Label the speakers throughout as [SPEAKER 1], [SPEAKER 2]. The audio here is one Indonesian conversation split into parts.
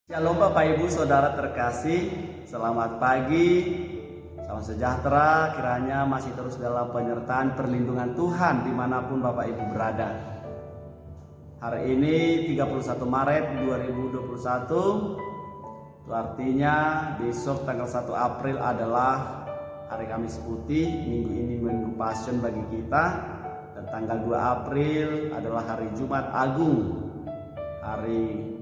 [SPEAKER 1] Shalom Bapak Ibu Saudara terkasih, selamat pagi, salam sejahtera, kiranya masih terus dalam penyertaan perlindungan Tuhan dimanapun Bapak Ibu berada. Hari ini 31 Maret 2021, itu artinya besok tanggal 1 April adalah hari Kamis Putih, minggu ini Minggu Passion bagi kita, dan tanggal 2 April adalah hari Jumat Agung, hari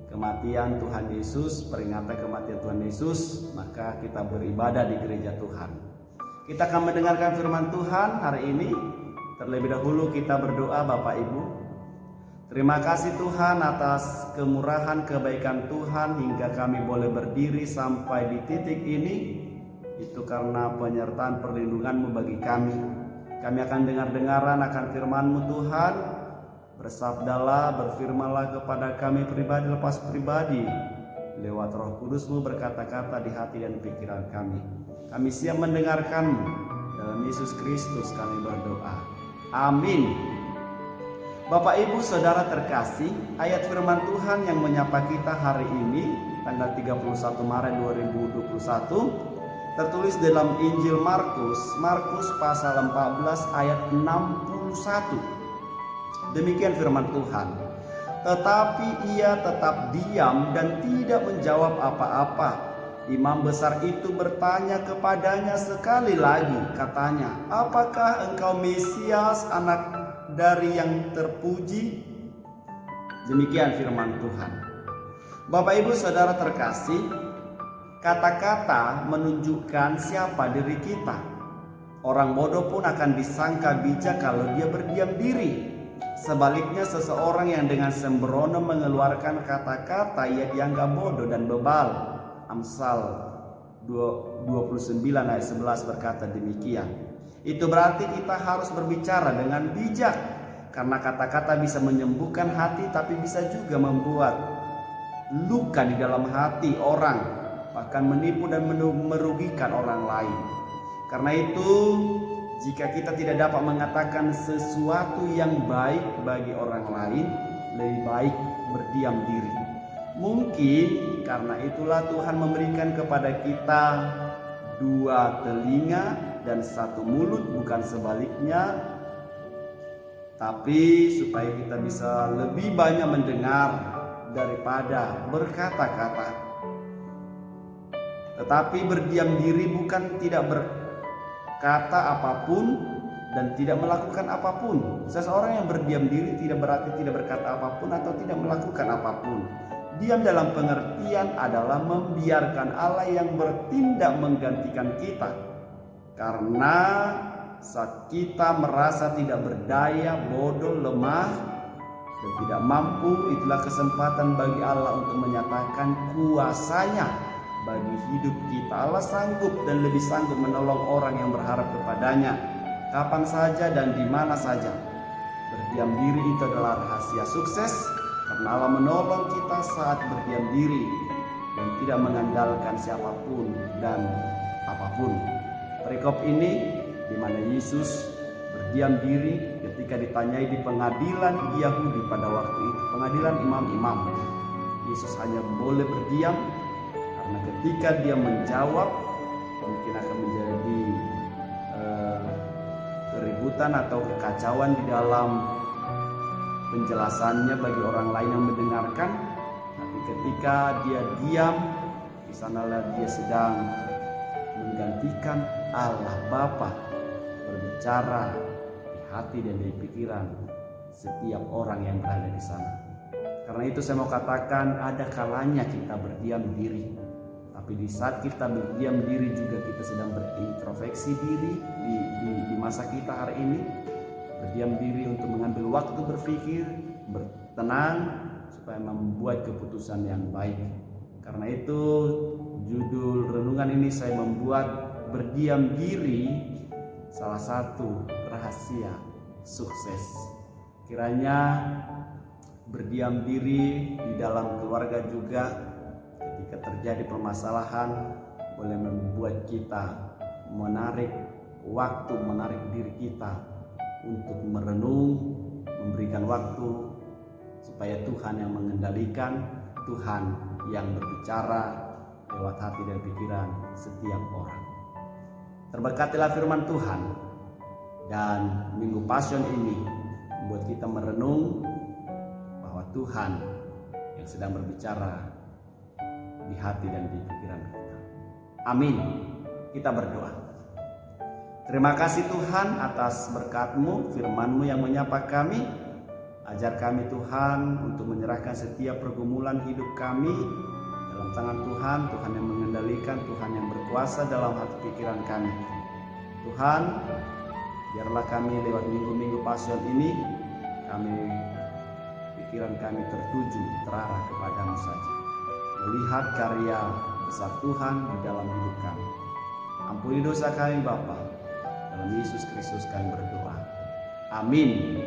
[SPEAKER 1] kematian Tuhan Yesus, peringatan kematian Tuhan Yesus. Maka kita beribadah di gereja Tuhan. Kita akan mendengarkan firman Tuhan hari ini. Terlebih dahulu kita berdoa. Bapak Ibu, terima kasih Tuhan atas kemurahan kebaikan Tuhan hingga kami boleh berdiri sampai di titik ini. Itu karena penyertaan perlindungan-Mu bagi kami. Kami akan dengar-dengaran akan firman-Mu Tuhan. Bersabdalah, berfirmanlah kepada kami pribadi lepas pribadi. Lewat Roh Kudus-Mu berkata-kata di hati dan pikiran kami. Kami siap mendengarkan-Mu. Dalam Yesus Kristus kami berdoa. Amin. Bapak Ibu Saudara terkasih, ayat firman Tuhan yang menyapa kita hari ini, tanggal 31 Maret 2021, tertulis dalam Injil Markus pasal 14 ayat 61. Demikian firman Tuhan. Tetapi ia tetap diam dan tidak menjawab apa-apa. Imam besar itu bertanya kepadanya sekali lagi, katanya, "Apakah engkau Mesias, anak dari yang terpuji?" Demikian firman Tuhan. Bapak Ibu Saudara terkasih, kata-kata menunjukkan siapa diri kita. Orang bodoh pun akan disangka bijak kalau dia berdiam diri. Sebaliknya, seseorang yang dengan sembrono mengeluarkan kata-kata ia dianggap bodoh dan bebal. Amsal 29 ayat 11 berkata demikian. Itu berarti kita harus berbicara dengan bijak, karena kata-kata bisa menyembuhkan hati tapi bisa juga membuat luka di dalam hati orang, bahkan menipu dan merugikan orang lain. Karena itu, jika kita tidak dapat mengatakan sesuatu yang baik bagi orang lain, lebih baik berdiam diri. Mungkin karena itulah Tuhan memberikan kepada kita 2 telinga dan 1 mulut, bukan sebaliknya. Tapi supaya kita bisa lebih banyak mendengar daripada berkata-kata. Tetapi berdiam diri bukan tidak berkata apapun dan tidak melakukan apapun. Seseorang yang berdiam diri tidak berarti tidak berkata apapun atau tidak melakukan apapun. Diam dalam pengertian adalah membiarkan Allah yang bertindak menggantikan kita. Karena saat kita merasa tidak berdaya, bodoh, lemah, dan tidak mampu, itulah kesempatan bagi Allah untuk menyatakan kuasa-Nya bagi hidup kita. Allah sanggup dan lebih sanggup menolong orang yang berharap kepadanya kapan saja dan di mana saja. Berdiam diri itu adalah rahasia sukses, karena Allah menolong kita saat berdiam diri dan tidak mengandalkan siapapun dan apapun. Perikop ini di mana Yesus berdiam diri ketika ditanyai di pengadilan Yahudi pada waktu itu, pengadilan imam-imam. Yesus hanya boleh berdiam karena ketika dia menjawab mungkin akan menjadi keributan atau kekacauan di dalam penjelasannya bagi orang lain yang mendengarkan. Tapi ketika dia diam, di sanalah dia sedang menggantikan Allah Bapa berbicara di hati dan di pikiran setiap orang yang berada di sana. Karena itu saya mau katakan, ada kalanya kita berdiam diri. Tapi di saat kita berdiam diri juga kita sedang berintrospeksi diri di masa kita hari ini. Berdiam diri untuk mengambil waktu berpikir, bertenang, supaya membuat keputusan yang baik. Karena itu judul renungan ini saya membuat berdiam diri salah satu rahasia sukses. Kiranya berdiam diri di dalam keluarga juga ketika terjadi permasalahan boleh membuat kita menarik waktu, menarik diri kita untuk merenung, memberikan waktu supaya Tuhan yang mengendalikan, Tuhan yang berbicara lewat hati dan pikiran setiap orang. Terberkatilah firman Tuhan, dan Minggu Pasion ini membuat kita merenung bahwa Tuhan yang sedang berbicara di hati dan di pikiran kita. Amin. Kita berdoa. Terima kasih Tuhan atas berkat-Mu, firman-Mu yang menyapa kami. Ajar kami Tuhan untuk menyerahkan setiap pergumulan hidup kami dalam tangan Tuhan, Tuhan yang mengendalikan, Tuhan yang berkuasa dalam hati pikiran kami. Tuhan, biarlah kami lewat minggu-minggu Pasion ini, pikiran kami tertuju, terarah kepada-Mu saja. Melihat karya besar Tuhan di dalam hidup kami. Ampuni dosa kami Bapa. Dalam Yesus Kristus kami berdoa. Amin.